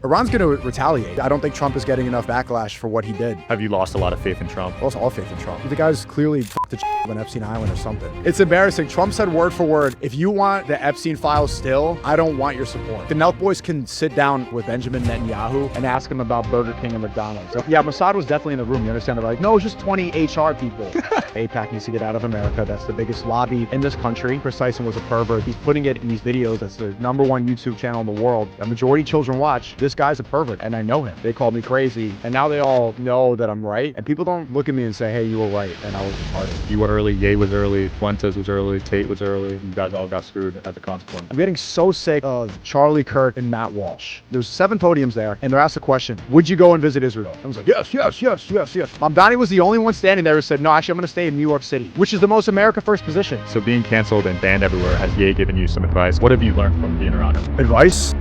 Iran's going to retaliate. I don't think Trump is getting enough backlash for what he did. Have you lost a lot of faith in Trump? I lost all faith in Trump. The guy's clearly f***ed on Epstein Island or something. It's embarrassing. Trump said word for word, if you want the Epstein files still, I don't want your support. The NELK boys can sit down with Benjamin Netanyahu and ask him about Burger King and McDonald's. So, yeah, Mossad was definitely in the room. You understand? They're like, no, it's just 20 HR people. AIPAC needs to get out of America. That's the biggest lobby in this country. Chris Tyson was a pervert. He's putting it in these videos. That's the #1 YouTube channel in the world. A majority of children watch. This guy's a pervert, and I know him. They called me crazy, and now they all know that I'm right. And people don't look at me and say, hey, you were right, and I was retarded. You were early, Ye was early, Fuentes was early, Tate was early. You guys all got screwed as a consequence. I'm getting so sick of Charlie, Kirk, and Matt Walsh. There's 7 podiums there, and they're asked the question, would you go and visit Israel? I was like, yes, yes, yes, yes, yes. Donnie was the only one standing there who said, no, actually, I'm going to stay in New York City, which is the most America First position. So being canceled and banned everywhere, has Ye given you some advice? What have you learned from being around him? Advice?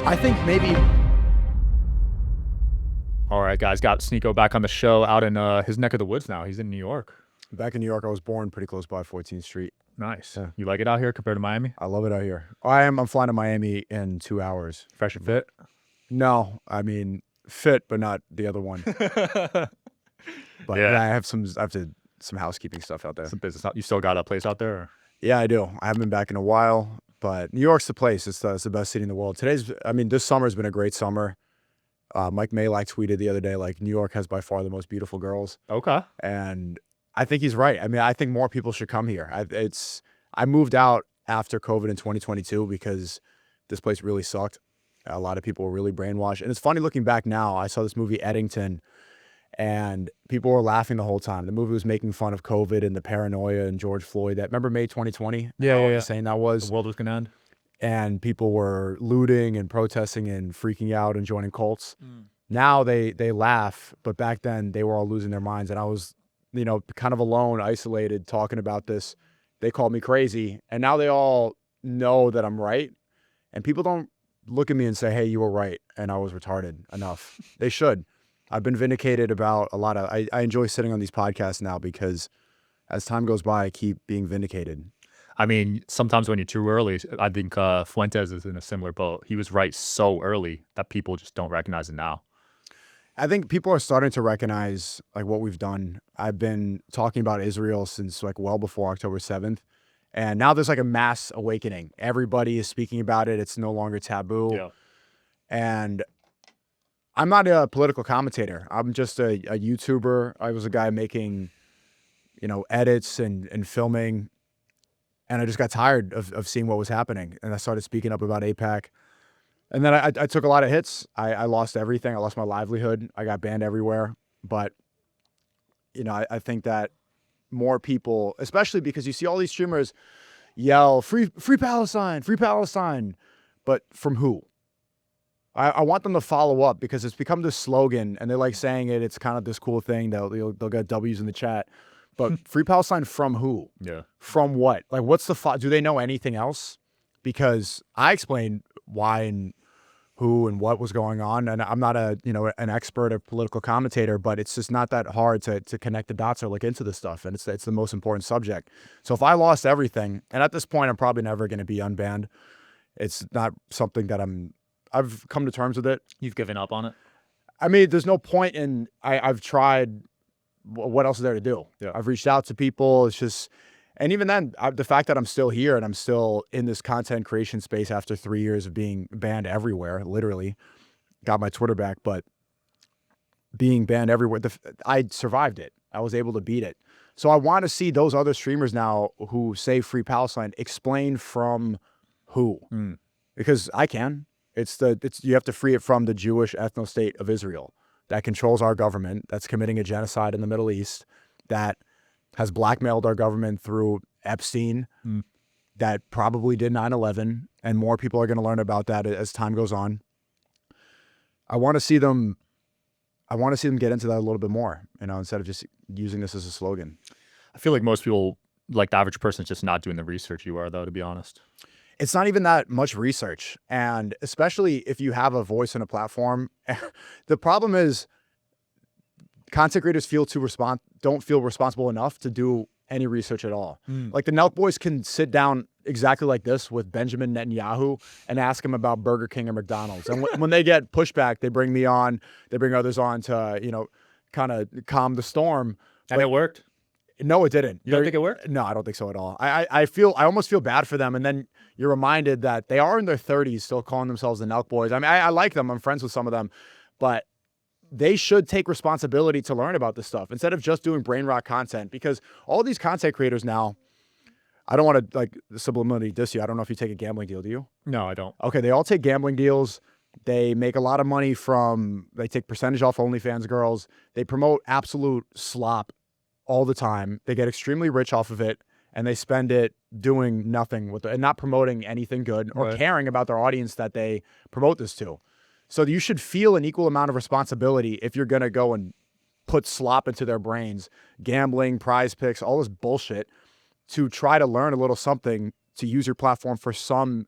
I think maybe... All right, guys, got Sneako back on the show out in his neck of the woods now. He's in New York. Back in New York, I was born pretty close by 14th Street. Nice. Yeah. You like it out here compared to Miami? I love it out here. I'm flying to Miami in 2 hours. Fresh and fit? No, I mean, fit, but not the other one. But yeah, I have some housekeeping stuff out there. Some business. You still got a place out there? Or? Yeah, I do. I haven't been back in a while, but New York's the place. It's the best city in the world. This summer's been a great summer. Mike Malak tweeted the other day, like, New York has by far the most beautiful girls. Okay. And I think he's right. I mean, I think more people should come here. I moved out after COVID in 2022 because this place really sucked. A lot of people were really brainwashed. And it's funny looking back now. I saw this movie, Eddington, and people were laughing the whole time. The movie was making fun of COVID and the paranoia and George Floyd. Remember May 2020? Yeah. Saying that was. The world was going to end. And people were looting and protesting and freaking out and joining cults. Now they laugh, but back then they were all losing their minds. And I was, kind of alone, isolated, talking about this. They called me crazy. And now they all know that I'm right. And people don't look at me and say, hey, you were right and I was retarded enough. They should. I've been vindicated about a lot of, I enjoy sitting on these podcasts now because as time goes by, I keep being vindicated. I mean, sometimes when you're too early, I think Fuentes is in a similar boat. He was right so early that people just don't recognize it now. I think people are starting to recognize like what we've done. I've been talking about Israel since like well before October 7th. And now there's like a mass awakening. Everybody is speaking about it. It's no longer taboo. Yeah. And I'm not a political commentator. I'm just a YouTuber. I was a guy making, edits and filming. And I just got tired of seeing what was happening. And I started speaking up about AIPAC. And then I took a lot of hits. I lost everything. I lost my livelihood. I got banned everywhere. But, I think that more people, especially because you see all these streamers yell, free Palestine, free Palestine. But from who? I want them to follow up because it's become this slogan and they like saying it. It's kind of this cool thing. They'll get W's in the chat. But free Palestine from who? Yeah. From what? Like, what's the do they know anything else? Because I explained why and who and what was going on, and I'm not an expert or political commentator, but it's just not that hard to connect the dots or look into this stuff, and it's the most important subject. So if I lost everything, and at this point I'm probably never going to be unbanned, it's not something that I've come to terms with it. You've given up on it? I mean, there's no point in I've tried. What else is there to do? Yeah. I've reached out to people. It's just, and even then, the fact that I'm still here and I'm still in this content creation space after 3 years of being banned everywhere, literally, got my Twitter back, but being banned everywhere, I survived it. I was able to beat it. So I want to see those other streamers now who say free Palestine explain from who, because I can. You have to free it from the Jewish ethno-state of Israel that controls our government, that's committing a genocide in the Middle East, that has blackmailed our government through Epstein, that probably did 9/11, and more people are going to learn about that as time goes on. I want to see them get into that a little bit more, instead of just using this as a slogan. I feel like most people, like the average person, is just not doing the research you are, though, to be honest. It's not even that much research. And especially if you have a voice and a platform, the problem is content creators don't feel responsible enough to do any research at all. Like the NELK boys can sit down exactly like this with Benjamin Netanyahu and ask him about Burger King or McDonald's. And when they get pushback, they bring me on, they bring others on to, kind of calm the storm. And it worked. No, it didn't. You don't think it worked? No, I don't think so at all. I almost feel bad for them. And then you're reminded that they are in their 30s still calling themselves the NELK boys. I mean, I like them. I'm friends with some of them, but they should take responsibility to learn about this stuff instead of just doing brain rot content, because all these content creators now, I don't want to like subliminally diss you. I don't know if you take a gambling deal, do you? No, I don't. Okay, they all take gambling deals. They make a lot of money they take percentage off OnlyFans girls. They promote absolute slop all the time. They get extremely rich off of it, and they spend it doing nothing with it and not promoting anything good or caring about their audience that they promote this to. So you should feel an equal amount of responsibility if you're going to go and put slop into their brains, gambling, prize picks, all this bullshit, to try to learn a little something to use your platform for some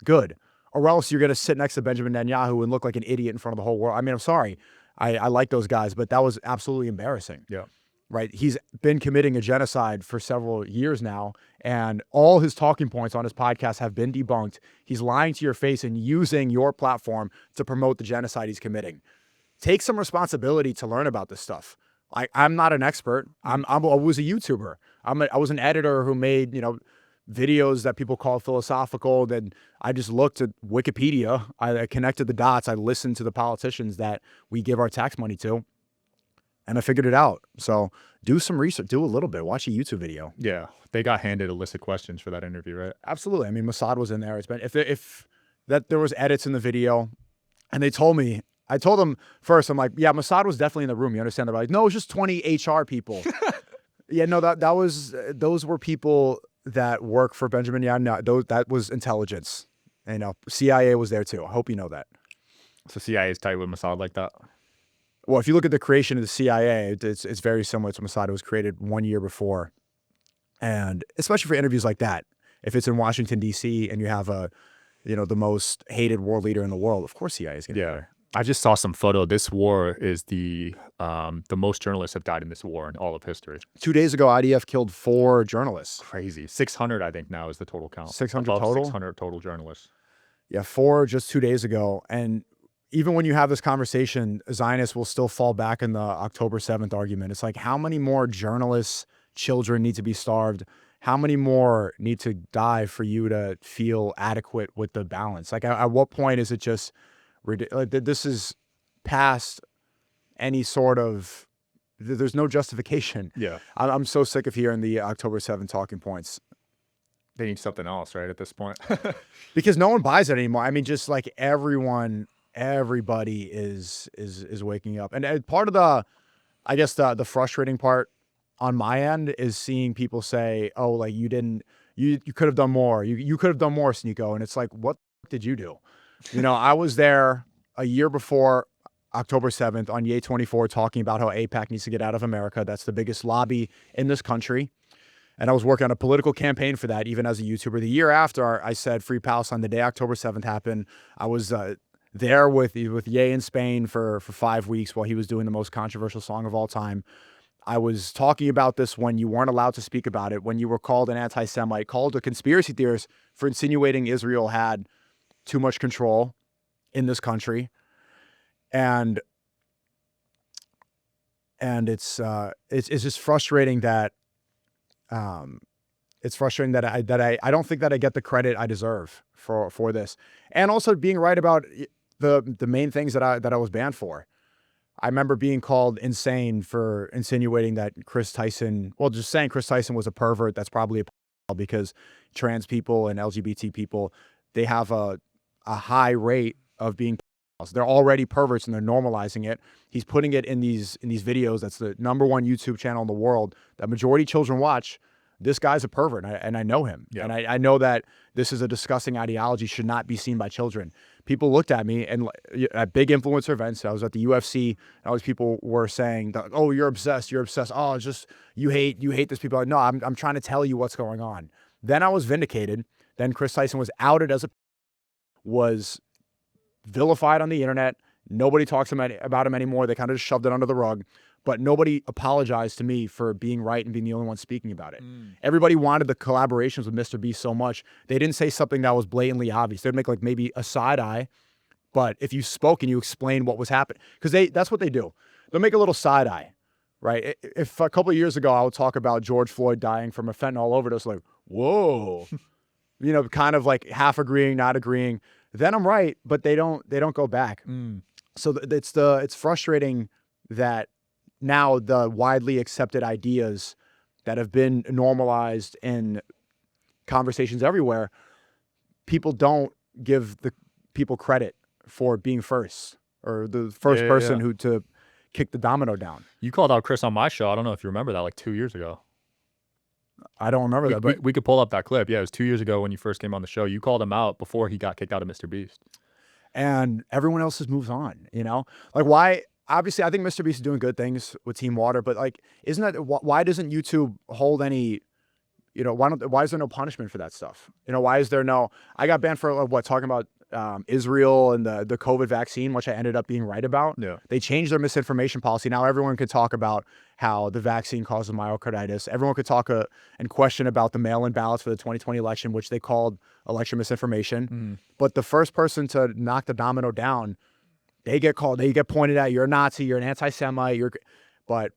good. Or else you're going to sit next to Benjamin Netanyahu and look like an idiot in front of the whole world. I mean, I'm sorry. I like those guys, but that was absolutely embarrassing. Yeah. Right? He's been committing a genocide for several years now, and all his talking points on his podcast have been debunked. He's lying to your face and using your platform to promote the genocide he's committing. Take some responsibility to learn about this stuff. I'm not an expert. I was a YouTuber. I was an editor who made, videos that people call philosophical. Then I just looked at Wikipedia. I connected the dots. I listened to the politicians that we give our tax money to, and I figured it out. So do some research, do a little bit, watch a YouTube video. Yeah. They got handed a list of questions for that interview, right? Absolutely. I mean, Mossad was in there. It's been, if that there was edits in the video, and they told me, I told them first, I'm like, yeah, Mossad was definitely in the room. You understand? They're like, no, it was just 20 HR people. Yeah, no, those were people that work for Benjamin. Yeah, no, that was intelligence. And CIA was there too. I hope you know that. So CIA is tight with Mossad like that? Well, if you look at the creation of the CIA, it's very similar to Mossad. It was created 1 year before. And especially for interviews like that, if it's in Washington, D.C. and you have the most hated world leader in the world, of course CIA is going to be there. I just saw some photo. This war is the most journalists have died in this war in all of history. 2 days ago, IDF killed 4 journalists. Crazy. 600, I think, now is the total count. 600 Above total? 600 total journalists. Yeah, 4 just 2 days ago. And even when you have this conversation, Zionists will still fall back in the October 7th argument. It's like, how many more journalists, children need to be starved? How many more need to die for you to feel adequate with the balance? Like, at what point is it just ridiculous? Like, this is past any sort of, there's no justification. Yeah. I'm so sick of hearing the October 7th talking points. They need something else, right, at this point? Because no one buys it anymore. I mean, just like everybody is waking up. And part of the frustrating part on my end is seeing people say, oh, like you could have done more. You could have done more, Sneako. And it's like, what did you do? I was there a year before October 7th on Ye 24 talking about how AIPAC needs to get out of America. That's the biggest lobby in this country. And I was working on a political campaign for that, even as a YouTuber. The year after I said Free Palestine, the day October 7th happened, I was there with Ye in Spain for 5 weeks while he was doing the most controversial song of all time. I was talking about this when you weren't allowed to speak about it, when you were called an anti-Semite, called a conspiracy theorist for insinuating Israel had too much control in this country. And it's just frustrating that I don't think that I get the credit I deserve for this. And also being right about the main things that I was banned for. I remember being called insane for insinuating that just saying Chris Tyson was a pervert. That's probably because trans people and LGBT people, they have a high rate of being pedophiles. They're already perverts and they're normalizing it. He's putting it in these videos. That's the #1 YouTube channel in the world that majority children watch. This guy's a pervert, and I know him. Yeah. And I know that this is a disgusting ideology, should not be seen by children. People looked at me, and at big influencer events, I was at the UFC, and all these people were saying, oh, you're obsessed. Oh, it's just, you hate this. People are like, no, I'm trying to tell you what's going on. Then I was vindicated. Then Chris Tyson was outed was vilified on the internet. Nobody talks about him anymore. They kind of just shoved it under the rug. but nobody apologized to me for being right and being the only one speaking about it. Everybody wanted the collaborations with Mr. Beast so much. They didn't say something that was blatantly obvious. They'd make like maybe a side eye, but if you spoke and you explained what was happening, because that's what they do. They'll make a little side eye, right? If a couple of years ago I would talk about George Floyd dying from a fentanyl overdose, like, whoa, you know, kind of like half agreeing, not agreeing. Then I'm right, but they don't go back. So it's frustrating that now the widely accepted ideas that have been normalized in conversations everywhere, people don't give the people credit for being first or the first person who to kick the domino down. You called out Chris on my show. I don't know if you remember that, like 2 years ago. I don't remember that, but we could pull up that clip. Yeah, it was 2 years ago when you first came on the show. You called him out before he got kicked out of Mr. Beast. And everyone else has moved on, you know? Like, why? Obviously, I think Mr. Beast is doing good things with Team Water, but like, isn't that, why doesn't YouTube hold any, you know, why is there no punishment for that stuff? You know, why is there no, I got banned for talking about Israel and the COVID vaccine, which I ended up being right about. Yeah. They changed their misinformation policy. Now everyone could talk about how the vaccine causes myocarditis. Everyone could talk and question about the mail-in ballots for the 2020 election, which they called election misinformation. But the first person to knock the domino down, they get called, they get pointed at, you're a Nazi, you're an anti-Semite, but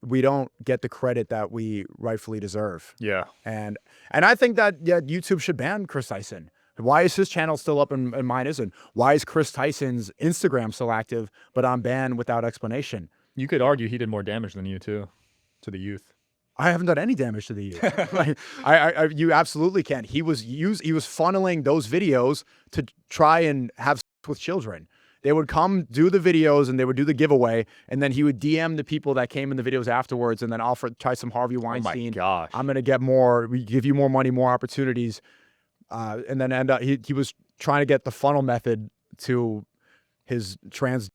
we don't get the credit that we rightfully deserve. Yeah. And I think that YouTube should ban Chris Tyson. Why is his channel still up and mine isn't? Why is Chris Tyson's Instagram still active, but I'm banned without explanation? You could argue he did more damage than you too, to the youth. I haven't done any damage to the youth. Like, you absolutely can. He was funneling those videos to try and have sex with children. They would come do the videos and they would do the giveaway, and then he would DM the people that came in the videos afterwards, and then try some Harvey Weinstein. Oh my gosh! I'm gonna get more. We give you more money, more opportunities. And then end up, he was trying to get the funnel method to his trans.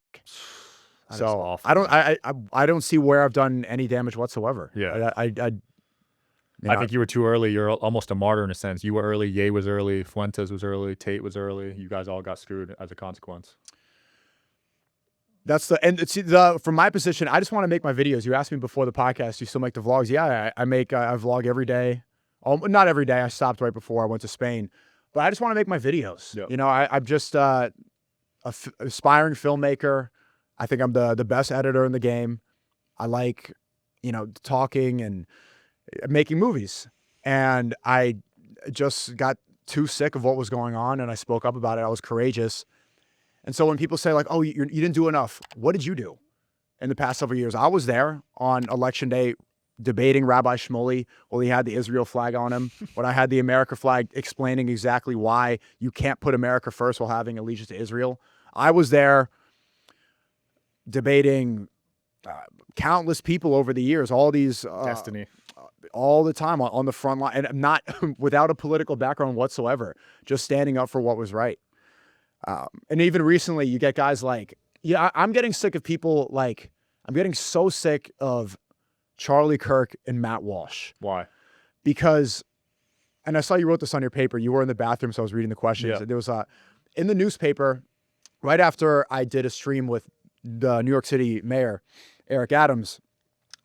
So awful. I don't see where I've done any damage whatsoever. Yeah. I think you were too early. You're almost a martyr in a sense. You were early. Ye was early. Fuentes was early. Tate was early. You guys all got screwed as a consequence. That's from my position, I just want to make my videos. You asked me before the podcast, you still make the vlogs? Yeah, I vlog every day. Not every day. I stopped right before I went to Spain, but I just want to make my videos. Yep. You know, I'm just aspiring filmmaker. I think I'm the best editor in the game. I like, you know, talking and making movies. And I just got too sick of what was going on, and I spoke up about it. I was courageous. And so when people say like, oh, you didn't do enough, what did you do in the past several years? I was there on election day debating Rabbi Shmuley while he had the Israel flag on him, when I had the America flag, explaining exactly why you can't put America first while having allegiance to Israel. I was there debating countless people over the years, all these Destiny, all the time on the front line, and not without a political background whatsoever, just standing up for what was right. And even recently, you get guys like, I'm getting sick of people like, I'm getting so sick of Charlie Kirk and Matt Walsh. Why? Because, and I saw you wrote this on your paper. You were in the bathroom, so I was reading the questions. Yeah. There was in the newspaper, right after I did a stream with the New York City mayor, Eric Adams,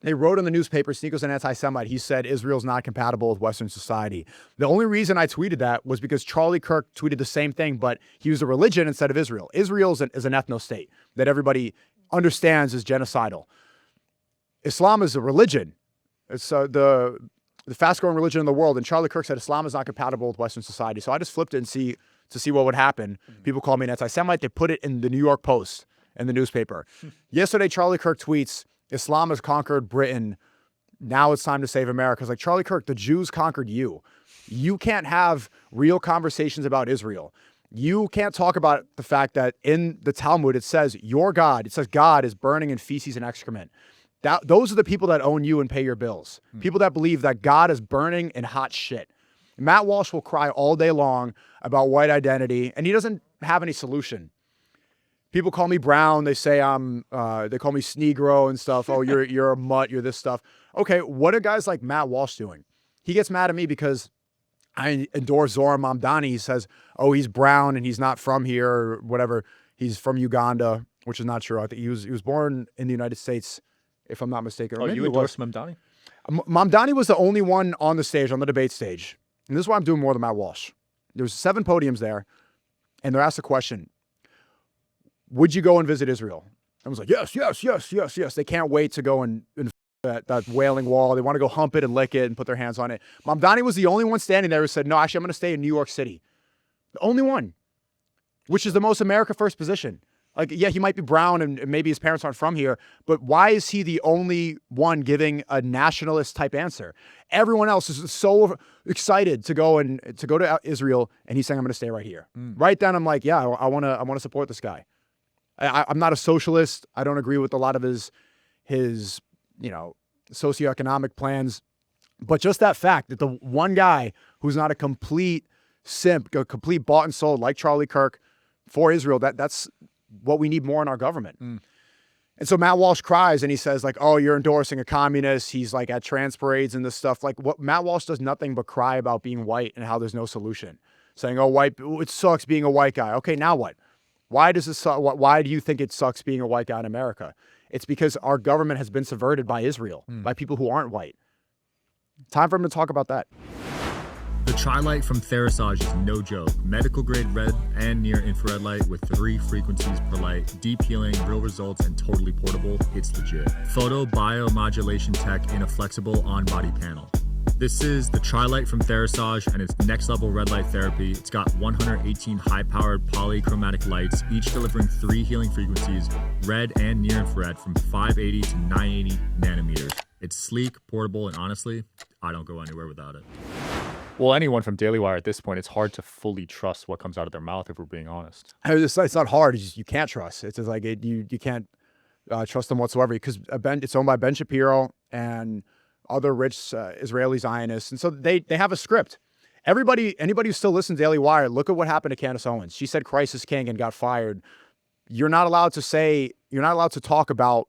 they wrote in the newspaper, Sneako's an anti-Semite. He said Israel's not compatible with Western society. The only reason I tweeted that was because Charlie Kirk tweeted the same thing, but he used a religion instead of Israel. Israel is an ethno-state that everybody understands is genocidal. Islam is a religion. It's the fast-growing religion in the world. And Charlie Kirk said Islam is not compatible with Western society. So I just flipped it and to see what would happen. People call me an anti-Semite. They put it in the New York Post in the newspaper. Yesterday, Charlie Kirk tweets, Islam has conquered Britain. Now it's time to save America. It's like, Charlie Kirk, the Jews conquered you. You can't have real conversations about Israel. You can't talk about the fact that in the Talmud, it says your God, it says God is burning in feces and excrement. Those are the people that own you and pay your bills. People that believe that God is burning in hot shit. Matt Walsh will cry all day long about white identity, and he doesn't have any solution. People call me brown. They say they call me Sneako and stuff. Oh, you're a mutt. You're this stuff. Okay, what are guys like Matt Walsh doing? He gets mad at me because I endorse Zohar Mamdani. He says, oh, he's brown and he's not from here or whatever. He's from Uganda, which is not true. I think he was born in the United States if I'm not mistaken. Or Oh, maybe you it was. endorsed Mamdani? Mamdani was the only one on the stage, on the debate stage. And this is why I'm doing more than Matt Walsh. There's 7 podiums there, and they're asked a question. Would you go and visit Israel? Everyone's like, yes, yes, yes, yes, yes. They can't wait to go and that Wailing Wall. They want to go hump it and lick it and put their hands on it. Mamdani was the only one standing there who said, no, actually, I'm going to stay in New York City. The only one, which is the most America First position. Like, yeah, he might be brown and maybe his parents aren't from here, but why is he the only one giving a nationalist type answer? Everyone else is so excited to go to Israel, and he's saying, I'm going to stay right here. Right then, I'm like, yeah, I want to support this guy. I'm not a socialist. I don't agree with a lot of his socioeconomic plans, but just that fact that the one guy who's not a complete simp, a complete bought and sold like Charlie Kirk for Israel, that's what we need more in our government. And so Matt Walsh cries and he says like, oh, you're endorsing a communist. He's like at trans parades and this stuff. Like, what Matt Walsh does nothing but cry about being white and how there's no solution, saying, oh, it sucks being a white guy. Okay, now what? Why do you think it sucks being a white guy in America? It's because our government has been subverted by Israel, by people who aren't white. Time for him to talk about that. The Tri-Light from Therasage is no joke. Medical grade red and near infrared light with 3 frequencies per light, deep healing, real results, and totally portable. It's legit. Photo biomodulation tech in a flexible on-body panel. This is the Tri-Light from Therasage, and it's next level red light therapy. It's got 118 high-powered polychromatic lights, each delivering 3 healing frequencies, red and near infrared, from 580 to 980 nanometers. It's sleek, portable, and honestly, I don't go anywhere without it. Well, anyone from Daily Wire at this point, it's hard to fully trust what comes out of their mouth, if we're being honest. It's not hard. It's just, you can't trust. It's just like you can't trust them whatsoever, because it's owned by Ben Shapiro and other rich Israeli Zionists. And so they have a script. Anybody who still listens to Daily Wire, look at what happened to Candace Owens. She said crisis king and got fired. You're not allowed to talk about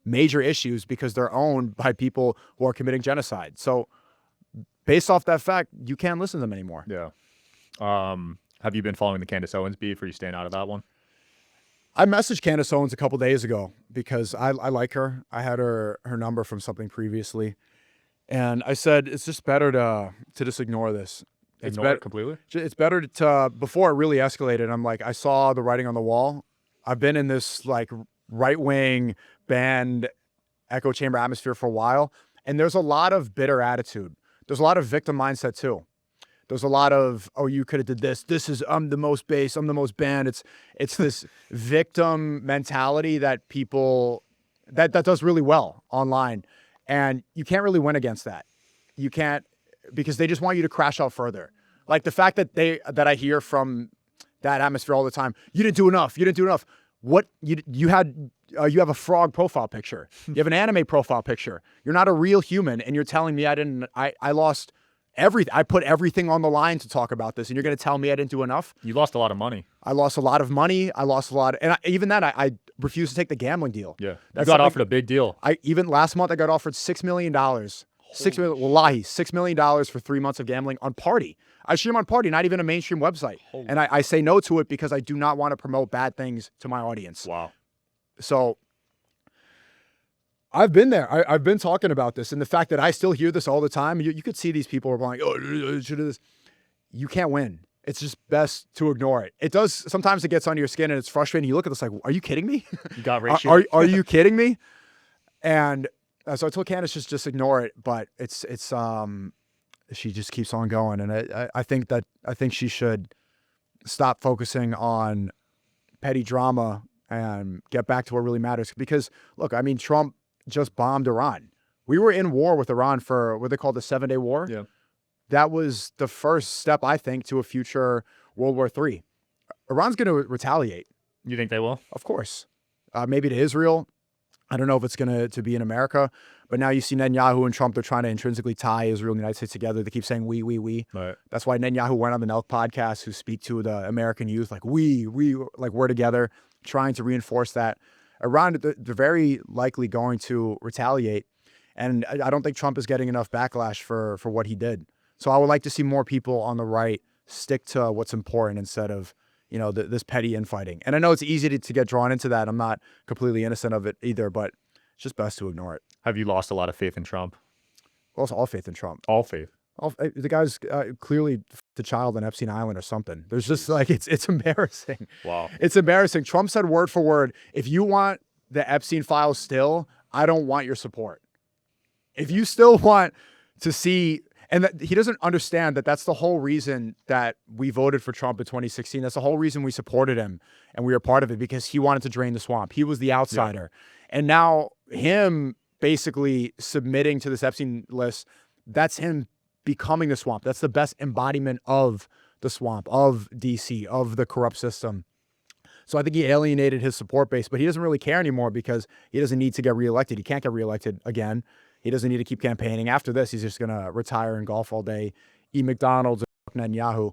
major issues because they're owned by people who are committing genocide. So based off that fact, you can't listen to them anymore. Yeah. Have you been following the Candace Owens beef, or are you staying out of that one? I messaged Candace Owens a couple days ago because I like her. I had her number from something previously. And I said, it's just better to just ignore this. Ignore it completely? It's better to, before it really escalated, I'm like, I saw the writing on the wall. I've been in this like right-wing band echo chamber atmosphere for a while. And there's a lot of bitter attitude. There's a lot of victim mindset too. There's a lot of, oh, you could have did this. This is, I'm the most base. I'm the most banned. It's this victim mentality that people, that does really well online. And you can't really win against that. You can't, because they just want you to crash out further. Like the fact that I hear from that atmosphere all the time, you didn't do enough. You didn't do enough. What you have a frog profile picture. You have an anime profile picture. You're not a real human. And you're telling me I lost everything. I put everything on the line to talk about this. And you're going to tell me I didn't do enough? You lost a lot of money. I lost a lot of money. I lost a lot. And I refused to take the gambling deal. Yeah. You got offered a big deal. Even last month, I got offered $6 million. $6 million for 3 months of gambling on Party. I stream on Party, not even a mainstream website. And I say no to it because I do not want to promote bad things to my audience. Wow. So I've been there. I've been talking about this. And the fact that I still hear this all the time, you could see these people are like, oh, should do this. You can't win. It's just best to ignore it. It does. Sometimes it gets under your skin and it's frustrating. You look at this like, are you kidding me? You got ratio. Are you kidding me? And so I told Candace just ignore it, but she just keeps on going. And I think she should stop focusing on petty drama and get back to what really matters. Because look, I mean, Trump just bombed Iran. We were in war with Iran for what they call the 7-Day War. Yeah. That was the first step, I think, to a future World War III. Iran's going to retaliate. You think they will? Of course. Maybe to Israel. I don't know if it's going to be in America, but now you see Netanyahu and Trump, they're trying to intrinsically tie Israel and the United States together. They keep saying we. Right. That's why Netanyahu went on the NELK podcast to speak to the American youth, like we're together, trying to reinforce that. Iran, they're very likely going to retaliate. And I don't think Trump is getting enough backlash for what he did. So I would like to see more people on the right stick to what's important instead of, this petty infighting. And I know it's easy to get drawn into that. I'm not completely innocent of it either, but It's just best to ignore it. Have you lost a lot of faith in Trump? Well, it's all faith in Trump. All faith. The guy's clearly the child on Epstein Island or something. There's just like, it's embarrassing. Wow. It's embarrassing. Trump said word for word, if you want the Epstein files still, I don't want your support. If you still want to see, and that he doesn't understand that that's the whole reason that we voted for Trump in 2016. That's the whole reason we supported him and we were part of it, because he wanted to drain the swamp. He was the outsider. Yeah. And now him basically submitting to this Epstein list, that's him becoming the swamp. That's the best embodiment of the swamp, of DC, of the corrupt system. So I think he alienated his support base, but he doesn't really care anymore because he doesn't need to get reelected. He can't get reelected again. He doesn't need to keep campaigning. After this, he's just going to retire and golf all day, eat McDonald's and Netanyahu.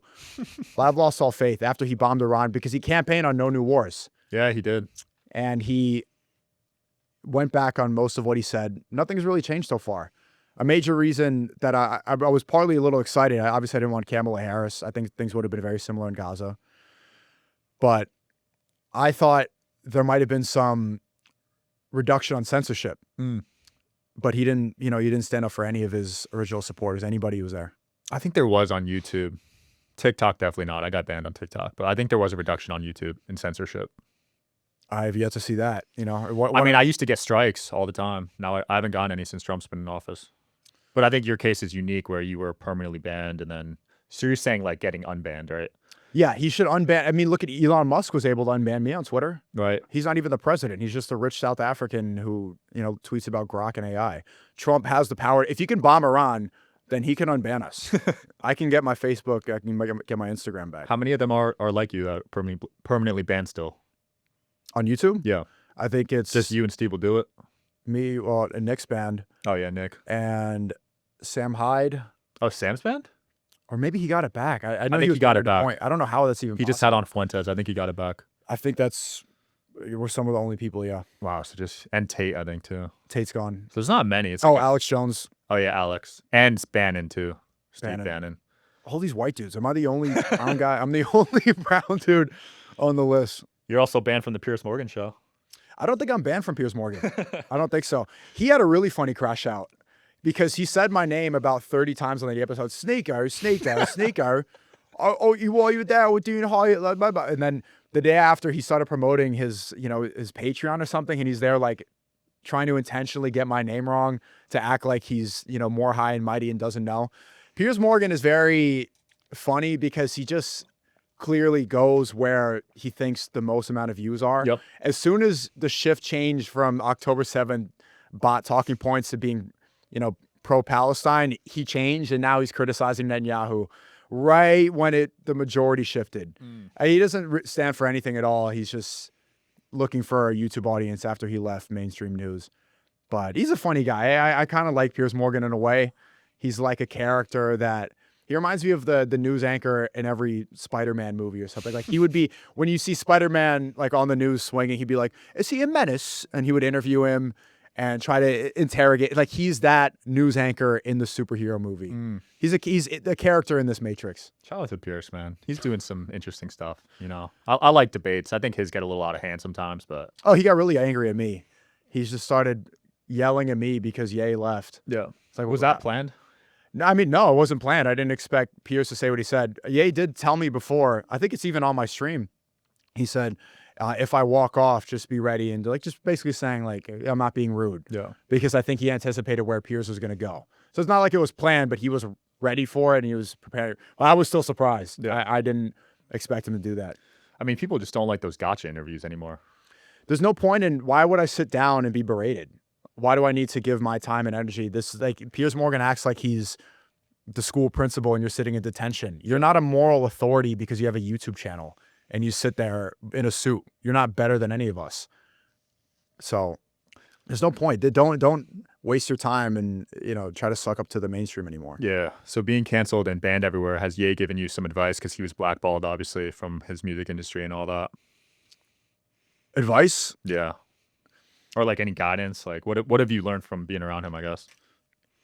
But I've lost all faith after he bombed Iran because he campaigned on no new wars. Yeah, he did. And he went back on most of what he said. Nothing's really changed so far. A major reason that I was partly a little excited, obviously I didn't want Kamala Harris. I think things would have been very similar in Gaza. But I thought there might have been some reduction on censorship. But he didn't, he didn't stand up for any of his original supporters, anybody who was there. I think there was on YouTube. TikTok, definitely not. I got banned on TikTok. But I think there was a reduction on YouTube in censorship. I have yet to see that, I used to get strikes all the time. Now I haven't gotten any since Trump's been in office. But I think your case is unique where you were permanently banned and then, so you're saying like getting unbanned, right? Yeah, he should unban. I mean, look at Elon Musk was able to unban me on Twitter. Right. He's not even the president. He's just a rich South African who, tweets about Grok and AI. Trump has the power. If he can bomb Iran, then he can unban us. I can get my Facebook. I can get my Instagram back. How many of them are like you that are permanently banned still? On YouTube? Yeah. I think it's just you and Steve will do it. Me, and Nick's banned. Oh, yeah, Nick. And Sam Hyde. Oh, Sam's banned? Or maybe he got it back. I think he got it back. Point. I don't know how that's even He just had on Fuentes. I think he got it back. I think we're some of the only people, yeah. Wow, so and Tate, I think, too. Tate's gone. So there's not many. It's Alex Jones. Oh, yeah, Alex. And Bannon, too. Steve Bannon. All these white dudes. Am I the only brown guy? I'm the only brown dude on the list. You're also banned from the Piers Morgan show. I don't think I'm banned from Piers Morgan. I don't think so. He had a really funny crash out because he said my name about 30 times on the episode. Sneako, Sneako, Sneako. Oh, you were there, we're doing high. And then the day after, he started promoting his Patreon or something, and he's there like trying to intentionally get my name wrong to act like he's more high and mighty and doesn't know. Piers Morgan is very funny because he just clearly goes where he thinks the most amount of views are. Yep. As soon as the shift changed from October 7th bot talking points to being, pro-Palestine, he changed, and now he's criticizing Netanyahu right when the majority shifted. He doesn't stand for anything at all. He's just looking for a YouTube audience after he left mainstream news. But he's a funny guy. I kind of like Piers Morgan in a way. He's like a character that he reminds me of the news anchor in every Spider-Man movie or something. Like he would be, when you see Spider-Man like on the news swinging, he'd be like, "Is he a menace?" And he would interview him and try to interrogate. Like he's that news anchor in the superhero movie. He's the character in this Matrix. Shout out to Piers, man. He's doing some interesting stuff. I like debates. I think his get a little out of hand sometimes, but he got really angry at me. He's just started yelling at me because Ye left. Yeah. It's like, was that planned? No, I mean, no, it wasn't planned. I didn't expect Piers to say what he said. Ye did tell me before. I think it's even on my stream. He said, if I walk off, just be ready. And like, just basically saying like, I'm not being rude. Yeah. Because I think he anticipated where Piers was going to go. So it's not like it was planned, but he was ready for it and he was prepared. Well, I was still surprised. Yeah. I didn't expect him to do that. I mean, people just don't like those gotcha interviews anymore. There's no point in, why would I sit down and be berated? Why do I need to give my time and energy? This is like, Piers Morgan acts like he's the school principal and you're sitting in detention. You're not a moral authority because you have a YouTube channel and you sit there in a suit. You're not better than any of us. So there's no point. Don't waste your time and, try to suck up to the mainstream anymore. Yeah. So being canceled and banned everywhere, has Ye given you some advice? Because he was blackballed, obviously, from his music industry and all that. Advice? Yeah. Or like any guidance? Like what have you learned from being around him, I guess?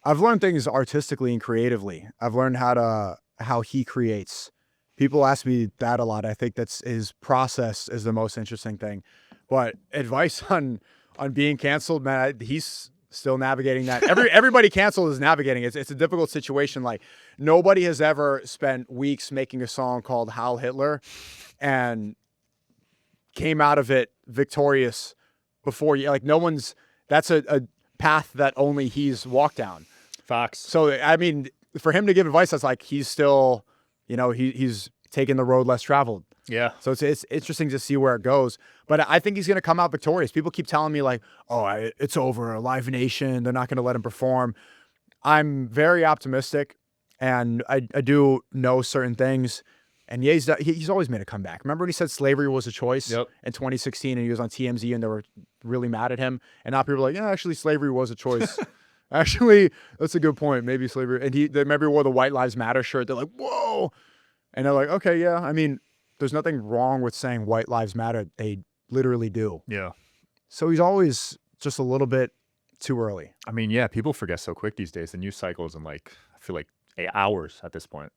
I've learned things artistically and creatively. I've learned how he creates. People ask me that a lot. I think that's his process is the most interesting thing. But advice on on being canceled, man, he's still navigating that. Everybody canceled is navigating it. It's a difficult situation. Like, nobody has ever spent weeks making a song called Heil Hitler and came out of it victorious before you. Like, no one's, that's a path that only he's walked down. Facts. So, I mean, for him to give advice, that's like he's still, you know, he's taking the road less traveled. Yeah. So it's interesting to see where it goes. But I think he's going to come out victorious. People keep telling me like, oh, it's over. Live Nation, they're not going to let him perform. I'm very optimistic, and I do know certain things. And yeah, he's always made a comeback. Remember when he said slavery was a choice in 2016 and he was on TMZ and they were really mad at him? And now people are like, yeah, actually slavery was a choice. Actually, that's a good point. Maybe slavery. And they maybe wore the White Lives Matter shirt. They're like, whoa. And they're like, okay, yeah. I mean, there's nothing wrong with saying White Lives Matter. They literally do. Yeah. So he's always just a little bit too early. I mean, yeah, people forget so quick these days. The news cycle is in like, I feel like 8 hours at this point.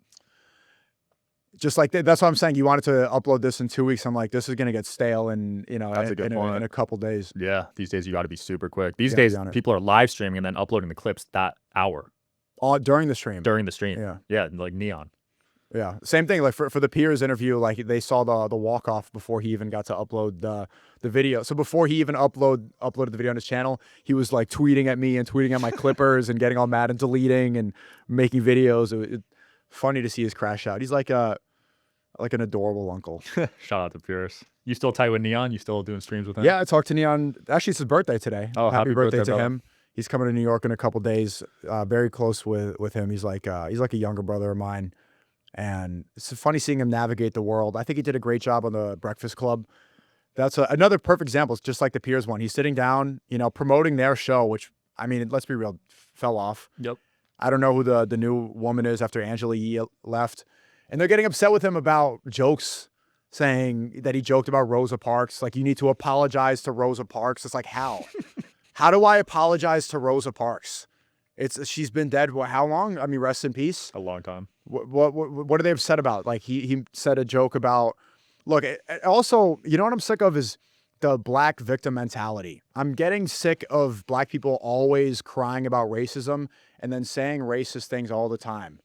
Just like that's what I'm saying. You wanted to upload this in 2 weeks. I'm like, this is going to get stale in, you know, That's a good point. in a couple days. Yeah. These days you got to be super quick. These days people are live streaming and then uploading the clips that hour. All during the stream. During the stream. Yeah. Yeah. Like neon. Yeah. Same thing. Like for the Piers interview, like they saw the walk off before he even got to upload the video. So before he even uploaded the video on his channel, he was like tweeting at me and tweeting at my clippers and getting all mad and deleting and making videos. It's funny to see his crash out. He's like an adorable uncle. Shout out to Piers. You still tight with Neon? You still doing streams with him? Yeah, I talked to Neon. Actually, it's his birthday today. Oh, happy birthday to him. He's coming to New York in a couple days. Very close with him. He's like a younger brother of mine. And it's funny seeing him navigate the world. I think he did a great job on the Breakfast Club. That's another perfect example. It's just like the Piers one. He's sitting down, you know, promoting their show, which, I mean, let's be real, fell off. Yep. I don't know who the new woman is after Angela Yee left. And they're getting upset with him about jokes, saying that he joked about Rosa Parks. Like, you need to apologize to Rosa Parks. It's like, how? How do I apologize to Rosa Parks? She's been dead, how long? I mean, rest in peace. A long time. What are they upset about? Like, he said a joke about, look, also, you know what I'm sick of is the black victim mentality. I'm getting sick of black people always crying about racism and then saying racist things all the time.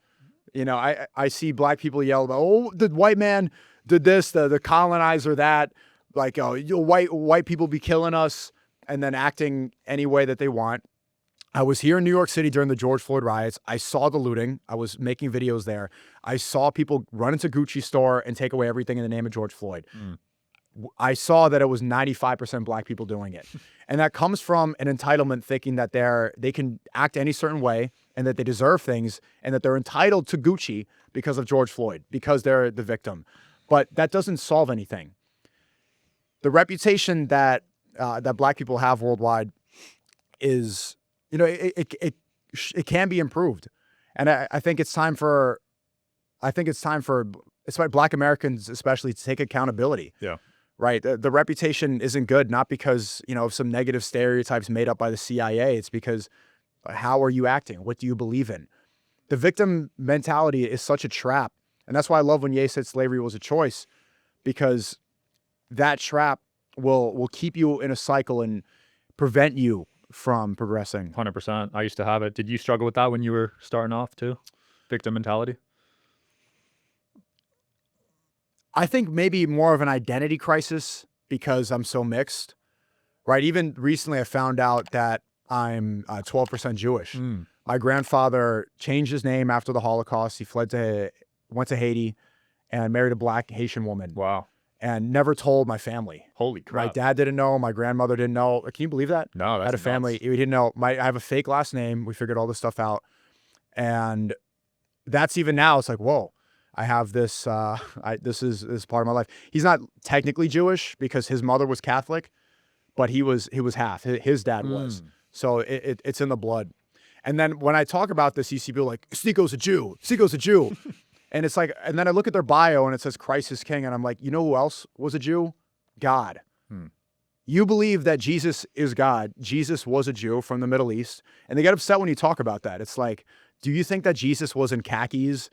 You know, I see black people yell about, oh, the white man did this, the colonizer that, like, oh, white people be killing us, and then acting any way that they want. I was here in New York City during the George Floyd riots. I saw the looting. I was making videos there. I saw people run into Gucci store and take away everything in the name of George Floyd. I saw that it was 95% black people doing it. And that comes from an entitlement, thinking that they can act any certain way and that they deserve things and that they're entitled to Gucci because of George Floyd, because they're the victim. But that doesn't solve anything. The reputation that black people have worldwide is, you know, it can be improved. And I think it's time for black Americans especially to take accountability. Yeah. Right. The reputation isn't good, not because, you know, of some negative stereotypes made up by the CIA. It's because how are you acting? What do you believe in? The victim mentality is such a trap. And that's why I love when Ye said slavery was a choice, because that trap will keep you in a cycle and prevent you from progressing. 100%. I used to have it. Did you struggle with that when you were starting off too? Victim mentality? I think maybe more of an identity crisis because I'm so mixed, right? Even recently I found out that I'm 12% Jewish. My grandfather changed his name after the Holocaust. He went to Haiti and married a black Haitian woman. Wow. And never told my family. Holy crap. My dad didn't know. My grandmother didn't know. Can you believe that? No, that's I had a family. nuts. He didn't know. I have a fake last name. We figured all this stuff out. And that's even now. It's like, whoa, I have this. This is part of my life. He's not technically Jewish because his mother was Catholic, but he was half. His dad was. So it's in the blood. And then when I talk about this, you see people like, Sneako's a Jew. Sneako's a Jew. And it's like, and then I look at their bio and it says Christ is King. And I'm like, you know who else was a Jew? God. You believe that Jesus is God. Jesus was a Jew from the Middle East. And they get upset when you talk about that. It's like, do you think that Jesus was in khakis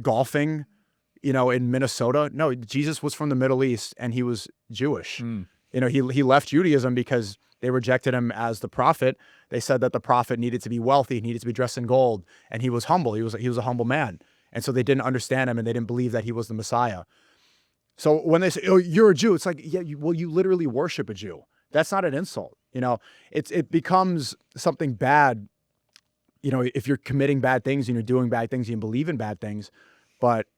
golfing, you know, in Minnesota? No, Jesus was from the Middle East and he was Jewish. You know, he left Judaism because They rejected him as the prophet. They said that the prophet needed to be wealthy, he needed to be dressed in gold, and he was humble. He was a humble man. And so they didn't understand him, and they didn't believe that he was the Messiah. So when they say, "Oh, you're a Jew," it's like, yeah, you literally worship a Jew. That's not an insult. It becomes something bad, if you're committing bad things and you're doing bad things and you believe in bad things. But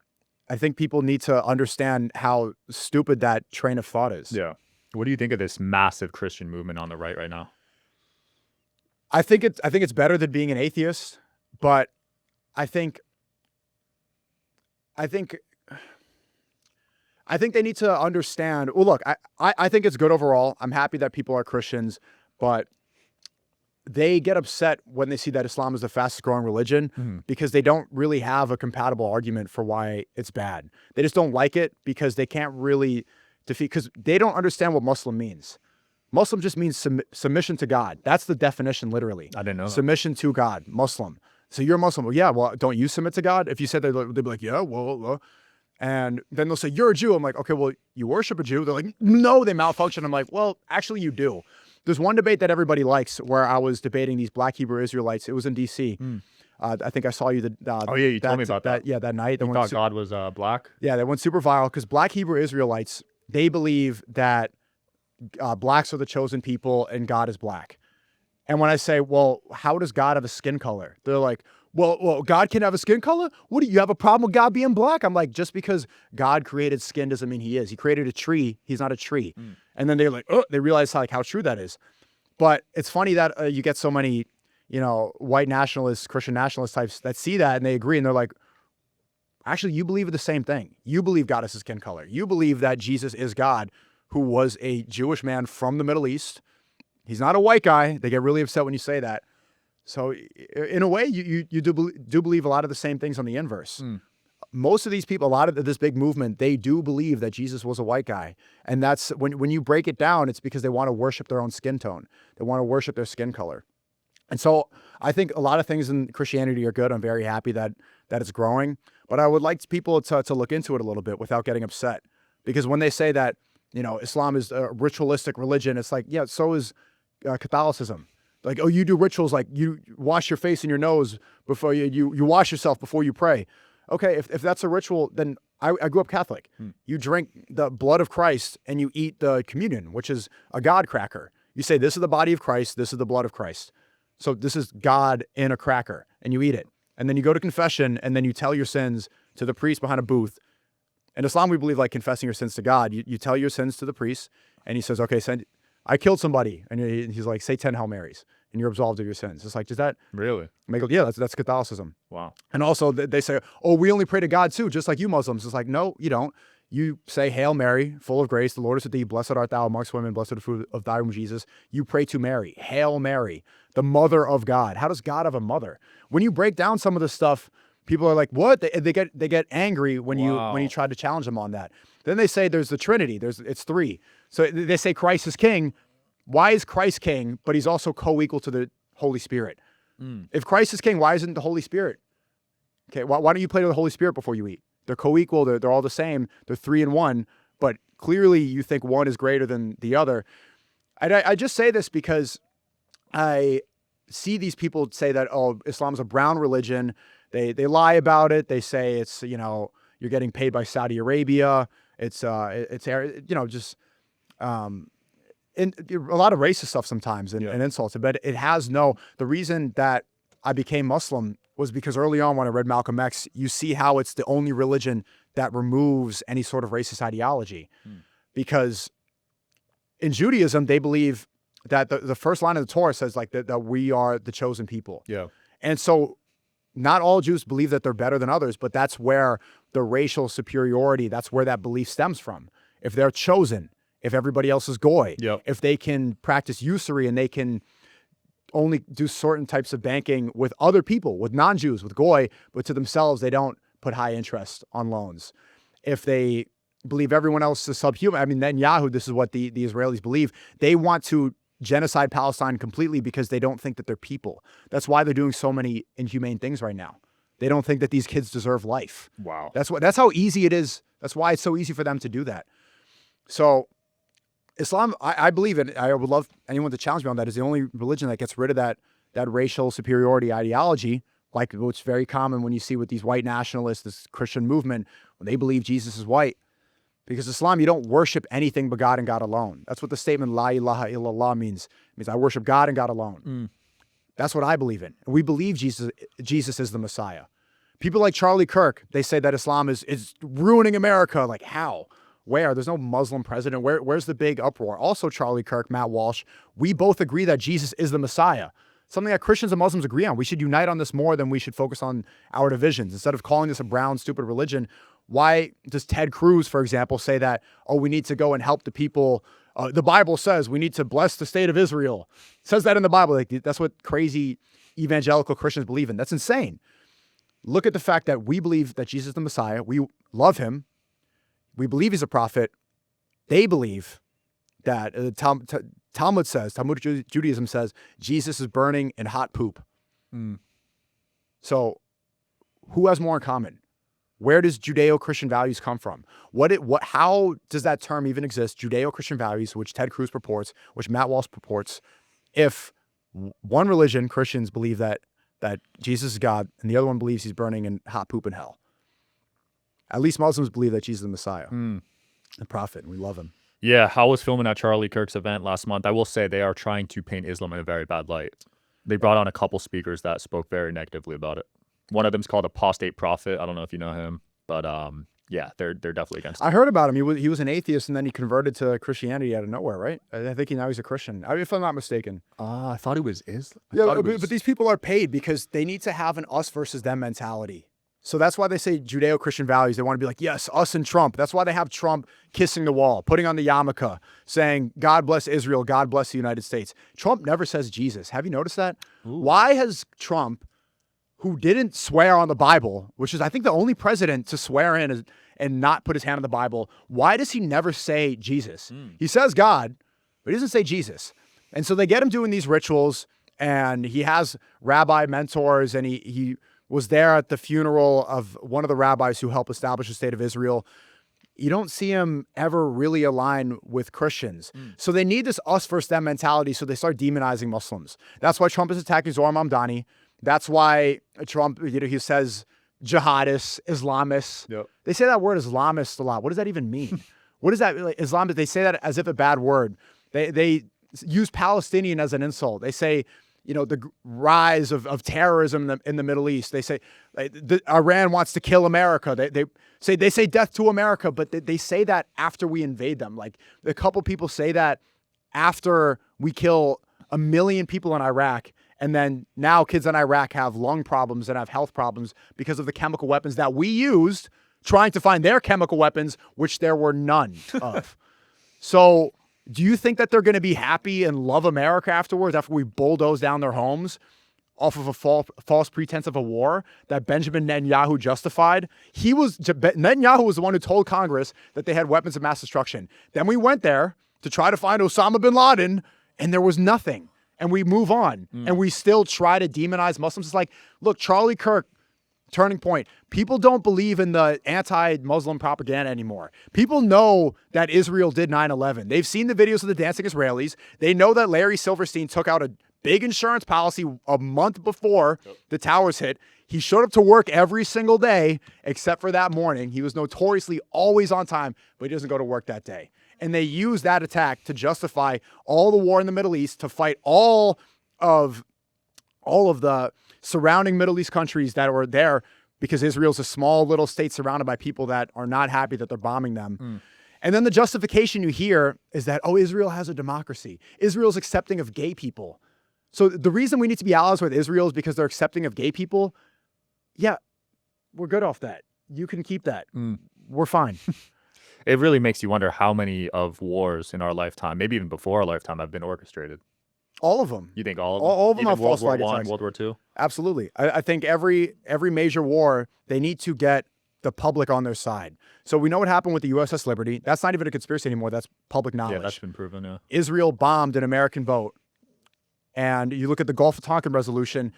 I think people need to understand how stupid that train of thought is. Yeah. What do you think of this massive Christian movement on the right now? I think it's better than being an atheist, but I think they need to understand. Well, look, I think it's good overall. I'm happy that people are Christians, but they get upset when they see that Islam is the fastest growing religion because they don't really have a compatible argument for why it's bad. They just don't like it because they can't really defeat, because they don't understand what Muslim means. Muslim just means submission to God. That's the definition, literally. I didn't know that. Submission to God, Muslim. So you're Muslim. Well, yeah, well, don't you submit to God? If you said that, they'd be like, yeah, well. And then they'll say, you're a Jew. I'm like, okay, well, you worship a Jew. They're like, no, they malfunction. I'm like, well, actually you do. There's one debate that everybody likes where I was debating these Black Hebrew Israelites. It was in D.C. I think I saw you. You told me about that. Yeah, that night. You thought God was black? Yeah, that went super viral because Black Hebrew Israelites, they believe that blacks are the chosen people and God is black. And when I say, well, how does God have a skin color? They're like, well, God can have a skin color? What do you have a problem with God being black? I'm like, just because God created skin doesn't mean he is. He created a tree. He's not a tree. And then they're like, oh, they realize how true that is. But it's funny that you get so many, white nationalists, Christian nationalist types that see that and they agree. And they're like, actually, you believe the same thing. You believe God is his skin color. You believe that Jesus is God, who was a Jewish man from the Middle East. He's not a white guy. They get really upset when you say that. So in a way, you do believe a lot of the same things on the inverse. Most of these people, a lot of this big movement, they do believe that Jesus was a white guy. And that's when you break it down, it's because they want to worship their own skin tone. They want to worship their skin color. And so I think a lot of things in Christianity are good. I'm very happy that it's growing. But I would like people to look into it a little bit without getting upset. Because when they say that, Islam is a ritualistic religion, it's like, yeah, so is Catholicism. Like, oh, you do rituals, like you wash your face and your nose before you wash yourself before you pray. Okay, if that's a ritual, then I grew up Catholic. You drink the blood of Christ and you eat the communion, which is a God cracker. You say, this is the body of Christ, this is the blood of Christ. So this is God in a cracker, and you eat it. And then you go to confession, and then you tell your sins to the priest behind a booth. In Islam, we believe like confessing your sins to God. You tell your sins to the priest, and he says, okay, I killed somebody. And he's like, say 10 Hail Marys, and you're absolved of your sins. It's like, does that really make it? Yeah, that's Catholicism. Wow. And also they say, oh, we only pray to God too, just like you Muslims. It's like, no, you don't. You say, Hail Mary, full of grace, the Lord is with thee, blessed art thou amongst women, blessed the fruit of thy womb, Jesus. You pray to Mary, Hail Mary, the mother of God. How does God have a mother? When you break down some of this stuff, people are like, what? They get angry when you try to challenge them on that. Then they say there's the Trinity. It's three. So they say Christ is king. Why is Christ king, but he's also co-equal to the Holy Spirit? If Christ is king, why isn't the Holy Spirit? Okay, why don't you pray to the Holy Spirit before you eat? They're co-equal. They're all the same. They're 3 in 1, but clearly you think one is greater than the other. I just say this because I see these people say that, oh, Islam's a brown religion. They lie about it. They say it's, you're getting paid by Saudi Arabia. It's just and a lot of racist stuff sometimes and insults. But it has the reason that I became Muslim was because early on when I read Malcolm X, you see how it's the only religion that removes any sort of racist ideology. Because in Judaism, they believe that the first line of the Torah says like that we are the chosen people. Yeah. And so not all Jews believe that they're better than others, but that's where the racial superiority, that's where that belief stems from. If they're chosen, if everybody else is goy, if they can practice usury and they can only do certain types of banking with other people, with non-Jews, with goy, but to themselves, they don't put high interest on loans. If they believe everyone else is subhuman, I mean, Netanyahu, this is what the Israelis believe. They want to genocide Palestine completely because they don't think that they're people. That's why they're doing so many inhumane things right now. They don't think that these kids deserve life. Wow. That's how easy it is. That's why it's so easy for them to do that. So Islam, I believe it. I would love anyone to challenge me on that. Is the only religion that gets rid of that racial superiority ideology, like what's very common when you see with these white nationalists, this Christian movement, when they believe Jesus is white. Because Islam, you don't worship anything but God and God alone. That's what the statement La ilaha illallah means. It means I worship God and God alone. That's what I believe in. And we believe Jesus is the Messiah. People like Charlie Kirk, they say that Islam is ruining America. Like how? Where? There's no Muslim president. Where's the big uproar? Also, Charlie Kirk, Matt Walsh, we both agree that Jesus is the Messiah. Something that Christians and Muslims agree on. We should unite on this more than we should focus on our divisions. Instead of calling this a brown, stupid religion, why does Ted Cruz, for example, say that, oh, we need to go and help the people? The Bible says we need to bless the state of Israel. It says that in the Bible. Like, that's what crazy evangelical Christians believe in. That's insane. Look at the fact that we believe that Jesus is the Messiah. We love him. We believe he's a prophet. They believe that Talmud Judaism says Jesus is burning in hot poop. So who has more in common? Where does Judeo-Christian values come from? How does that term even exist? Judeo-Christian values, which Ted Cruz purports, which Matt Walsh purports, if one religion, Christians, believe that Jesus is God, and the other one believes he's burning in hot poop in hell. At least Muslims believe that Jesus is the Messiah, the prophet, and we love him. Yeah, I was filming at Charlie Kirk's event last month. I will say they are trying to paint Islam in a very bad light. They brought on a couple speakers that spoke very negatively about it. One of them's called Apostate Prophet. I don't know if you know him, but yeah, they're definitely against it. I heard about him. He was an atheist, and then he converted to Christianity out of nowhere, right? I think now he's a Christian, if I'm not mistaken. I thought he was Islam. Yeah, but these people are paid because they need to have an us versus them mentality. So that's why they say Judeo-Christian values. They want to be like, yes, us and Trump. That's why they have Trump kissing the wall, putting on the yarmulke, saying, God bless Israel, God bless the United States. Trump never says Jesus. Have you noticed that? Ooh. Why has Trump, who didn't swear on the Bible, which is, I think, the only president to swear in and not put his hand on the Bible, why does he never say Jesus? He says God, but he doesn't say Jesus. And so they get him doing these rituals, and he has rabbi mentors, and he was there at the funeral of one of the rabbis who helped establish the state of Israel. You don't see him ever really align with Christians. So they need this us versus them mentality, so they start demonizing Muslims. That's why Trump is attacking Zohar Mamdani. That's why Trump, he says jihadists, Islamists. Yep. They say that word Islamist a lot. What does that even mean? What is that? Like, Islamist, they say that as if a bad word. They use Palestinian as an insult. They say, the rise of terrorism in the Middle East. They say Iran wants to kill America. They say death to America, but they say that after we invade them. Like a couple people say that after we kill 1 million people in Iraq, and then now kids in Iraq have lung problems and have health problems because of the chemical weapons that we used trying to find their chemical weapons, which there were none of. So do you think that they're going to be happy and love America afterwards, after we bulldoze down their homes off of a false pretense of a war that Benjamin Netanyahu justified? Netanyahu was the one who told Congress that they had weapons of mass destruction. Then we went there to try to find Osama bin Laden, and there was nothing. And we move on, and we still try to demonize Muslims. It's like, look, Charlie Kirk, turning point. People don't believe in the anti-Muslim propaganda anymore. People know that Israel did 9/11. They've seen the videos of the dancing Israelis. They know that Larry Silverstein took out a big insurance policy a month before the towers hit. He showed up to work every single day, except for that morning. He was notoriously always on time, but he doesn't go to work that day. And they use that attack to justify all the war in the Middle East, to fight all of the surrounding Middle East countries that were there, because Israel's a small little state surrounded by people that are not happy that they're bombing them. And then the justification you hear is that, oh, Israel has a democracy. Israel's accepting of gay people. So the reason we need to be allies with Israel is because they're accepting of gay people. Yeah, we're good off that. You can keep that. We're fine. It really makes you wonder how many of wars in our lifetime, maybe even before our lifetime, have been orchestrated. All of them. You think all of them? All of them even have false flag World War I, attacks. World War II? Absolutely. I think every major war, they need to get the public on their side. So we know what happened with the USS Liberty. That's not even a conspiracy anymore. That's public knowledge. Yeah, that's been proven, yeah. Israel bombed an American boat. And you look at the Gulf of Tonkin resolution,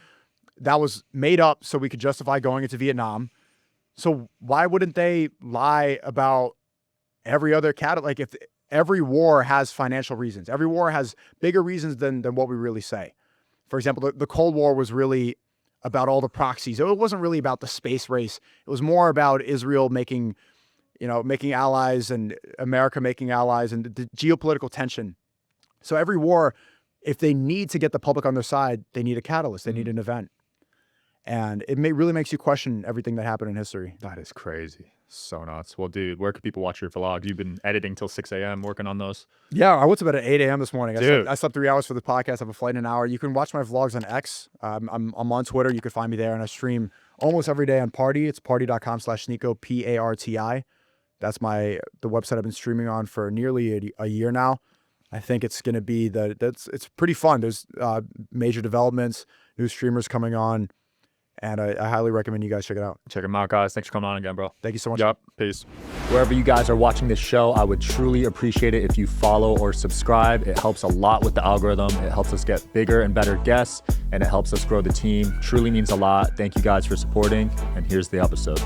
that was made up so we could justify going into Vietnam. So why wouldn't they lie about every other every war has financial reasons. Every war has bigger reasons than what we really say. For example, the Cold War was really about all the proxies. It wasn't really about the space race. It was more about Israel making allies and America making allies and the geopolitical tension. So every war, if they need to get the public on their side, they need a catalyst. They need an event. And it really makes you question everything that happened in history. That is crazy. So nuts. Well, dude, where can people watch your vlog? You've been editing till 6 a.m. working on those? Yeah, I went to bed at 8 a.m. this morning. Dude. I slept 3 hours for the podcast. I have a flight in an hour. You can watch my vlogs on X. I'm on Twitter. You can find me there. And I stream almost every day on Party. It's party.com/Sneako, P-A-R-T-I. That's the website I've been streaming on for nearly a year now. I think it's going to be it's pretty fun. There's major developments, new streamers coming on, and I highly recommend you guys check it out. Check them out, guys. Thanks for coming on again, bro. Thank you so much. Yep. Peace. Wherever you guys are watching this show, I would truly appreciate it if you follow or subscribe. It helps a lot with the algorithm. It helps us get bigger and better guests, and it helps us grow the team. Truly means a lot. Thank you guys for supporting, and here's the episode.